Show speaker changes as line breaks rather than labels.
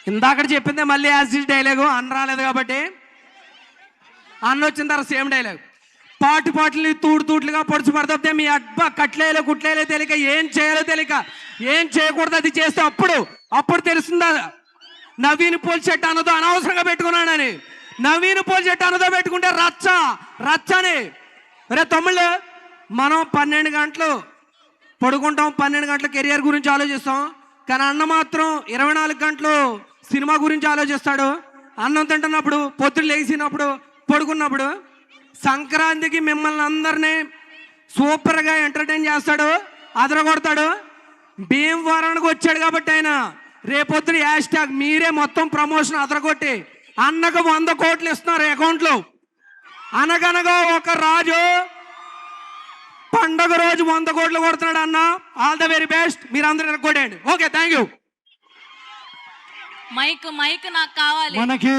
ఇందాక చెప్పిందే మళ్ళీ యాసిడ్ డైలాగు అన్న రాలేదు కాబట్టి అన్న వచ్చిన తర్వాత సేమ్ డైలాగ్. పాటలు తూట్లుగా పొడుచు పడతాపితే మీ అబ్బా కట్లేలో కుట్లేలో తెలియక ఏం చేయాలో తెలియక ఏం చేయకూడదు అది చేస్తే అప్పుడు తెలుస్తుందా నవీన్ పోల్ చెట్టు అన్నదో అనవసరంగా పెట్టుకున్నానని. నవీన్ పోల్ చెట్టు అన్నదో పెట్టుకుంటే రచ్చని. రే తమ్ముళ్ళు, మనం 12 గంటలు పడుకుంటాం, 12 గంటల కెరియర్ గురించి ఆలోచిస్తాం. కానీ అన్న మాత్రం 24 గంటలు సినిమా గురించి ఆలోచిస్తాడు. అన్నం తింటున్నప్పుడు, పొద్దులు లేచినప్పుడు, పడుకున్నప్పుడు. సంక్రాంతికి మిమ్మల్ని అందరినీ సూపర్గా ఎంటర్టైన్ చేస్తాడు, అదరగొడతాడు. భీమవరానికి వచ్చాడు కాబట్టి ఆయన రేపొద్దున హ్యాష్ట్యాగ్ మీరే మొత్తం ప్రమోషన్ అదరగొట్టి అన్నకు 100 కోట్లు ఇస్తున్నారు అకౌంట్లో. అనగనగా ఒక రాజు పండగ రోజు 100 కోట్లు కొడుతున్నాడు అన్న. ఆల్ ద వెరీ బెస్ట్, మీరు అందరూ కొట్టండి. Okay, thank you.
మైక్ నాకు కావాలి.
మనకి